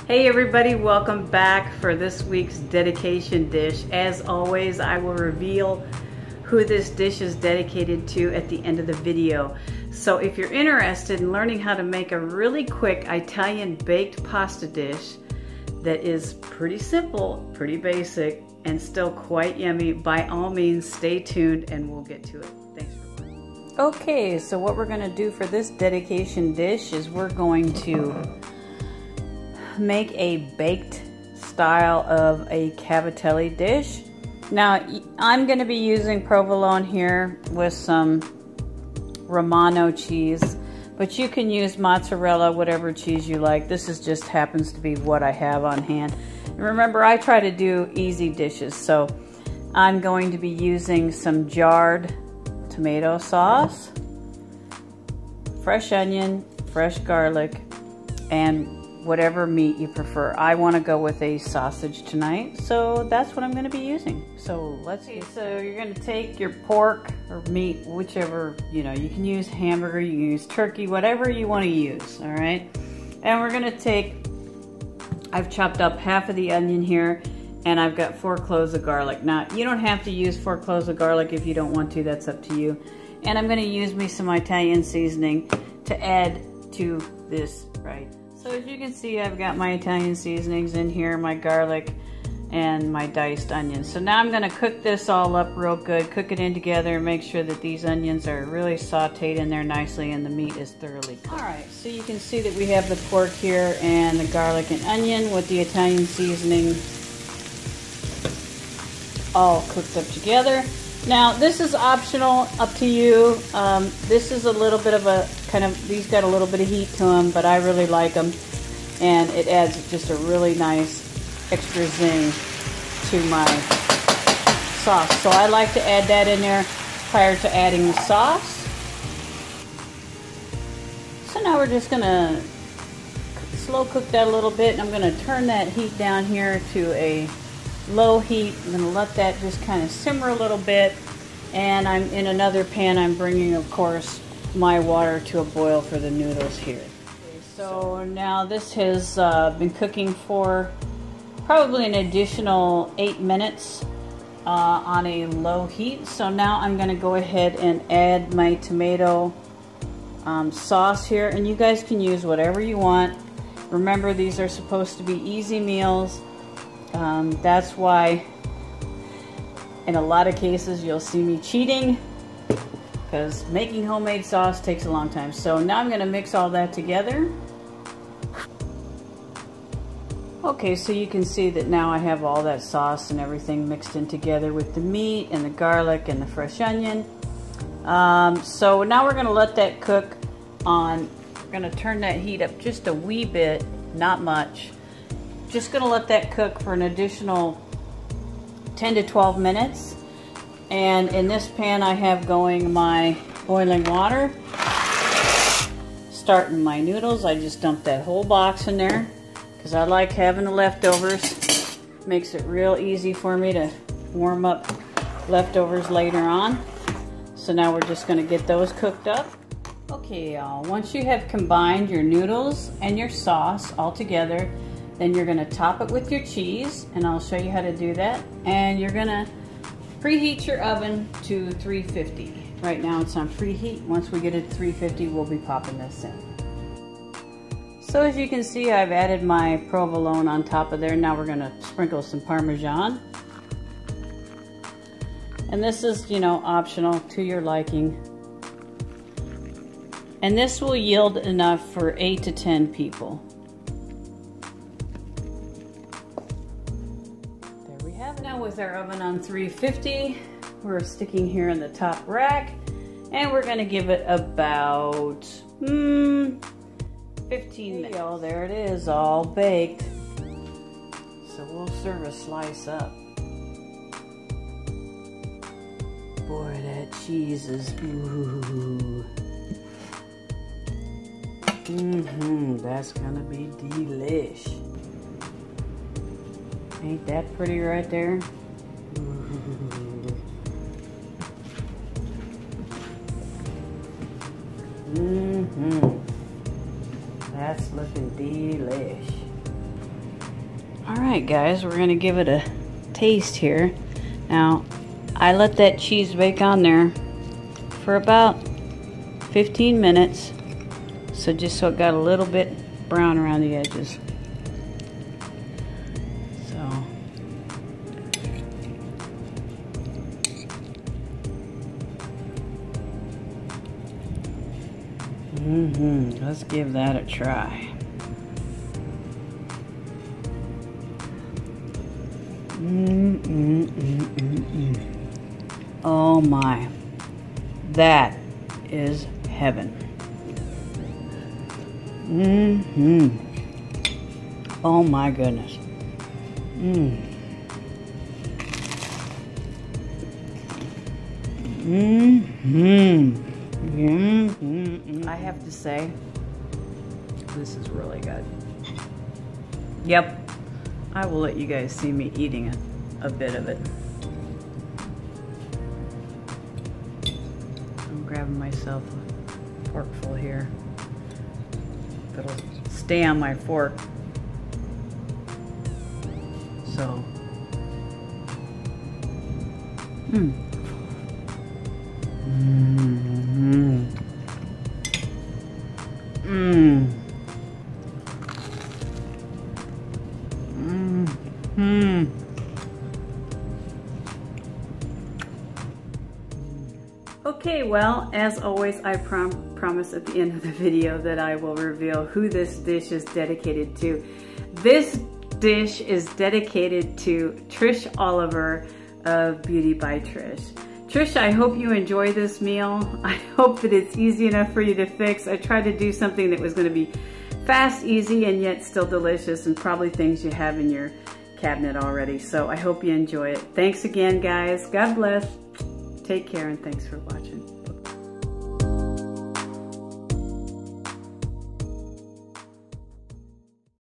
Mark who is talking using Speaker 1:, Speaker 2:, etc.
Speaker 1: Hey everybody, welcome back for this week's dedication dish. As always, I will reveal who this dish is dedicated to at the end of the video. So if you're interested in learning how to make a really quick Italian baked pasta dish that is pretty simple, pretty basic, and still quite yummy, by all means stay tuned and we'll get to it. Thanks for watching. Okay, so what we're gonna do for this dedication dish is we're going to make a baked style of a cavatelli dish. Now I'm going to be using provolone here with some Romano cheese, but you can use mozzarella, whatever cheese you like. This is just happens to be what I have on hand. And remember, I try to do easy dishes, so I'm going to be using some jarred tomato sauce, fresh onion, fresh garlic, and whatever meat you prefer. I want to go with a sausage tonight, so that's what I'm going to be using. So let's see. So you're going to take your pork or meat, whichever, you can use hamburger, you can use turkey, whatever you want to use, all right? And we're going to take, I've chopped up half of the onion here, and I've got 4 cloves of garlic. Now, you don't have to use 4 cloves of garlic if you don't want to, that's up to you. And I'm going to use me some Italian seasoning to add to this, right? So as you can see, I've got my Italian seasonings in here, my garlic, and my diced onions. So now I'm going to cook this all up real good, cook it in together, and make sure that these onions are really sauteed in there nicely and the meat is thoroughly cooked. Alright, so you can see that we have the pork here and the garlic and onion with the Italian seasoning all cooked up together. Now this is optional, up to you. This is a little bit of a these got a little bit of heat to them, but I really like them, and it adds just a really nice extra zing to my sauce. So I like to add that in there prior to adding the sauce. So now we're just gonna slow cook that a little bit, and I'm gonna turn that heat down here to a low heat. I'm gonna let that just kind of simmer a little bit, and I'm in another pan. I'm bringing, of course, my water to a boil for the noodles here. Okay, so now this has been cooking for probably an additional 8 minutes on a low heat. So now I'm going to go ahead and add my tomato sauce here, and you guys can use whatever you want. Remember, these are supposed to be easy meals. That's why in a lot of cases you'll see me cheating, because making homemade sauce takes a long time. So now I'm going to mix all that together. Okay, so you can see that now I have all that sauce and everything mixed in together with the meat and the garlic and the fresh onion. So now we're going to let that cook on. We're going to turn that heat up just a wee bit, not much. Just going to let that cook for an additional 10 to 12 minutes. And in this pan I have going my boiling water. Starting my noodles, I just dumped that whole box in there because I like having the leftovers. Makes it real easy for me to warm up leftovers later on. So now we're just going to get those cooked up. Okay, y'all, once you have combined your noodles and your sauce all together, then you're going to top it with your cheese, and I'll show you how to do that. And you're going to preheat your oven to 350. Right now it's on preheat. Once we get it to 350, we'll be popping this in. So as you can see, I've added my provolone on top of there. Now we're going to sprinkle some Parmesan. And this is, optional to your liking. And this will yield enough for 8 to 10 people. Now with our oven on 350, we're sticking here in the top rack, and we're going to give it about 15 minutes. Oh, there it is, all baked. So we'll serve a slice up. Boy, that cheese is, ooh. That's going to be delish. Ain't that pretty right there? That's looking delish. All right, guys, we're gonna give it a taste here. Now, I let that cheese bake on there for about 15 minutes. So just so it got a little bit brown around the edges. So. Let's give that a try. Oh my, that is heaven. Oh my goodness. I have to say, this is really good. Yep, I will let you guys see me eating a bit of it. I'm grabbing myself a forkful here. It'll stay on my fork. So, Okay, well, as always, I promise at the end of the video that I will reveal who this dish is dedicated to. This dish is dedicated to Trish Oliver of Beauty by Trish. Trish, I hope you enjoy this meal. I hope that it's easy enough for you to fix. I tried to do something that was going to be fast, easy, and yet still delicious, and probably things you have in your cabinet already. So I hope you enjoy it. Thanks again, guys. God bless. Take care, and thanks for watching.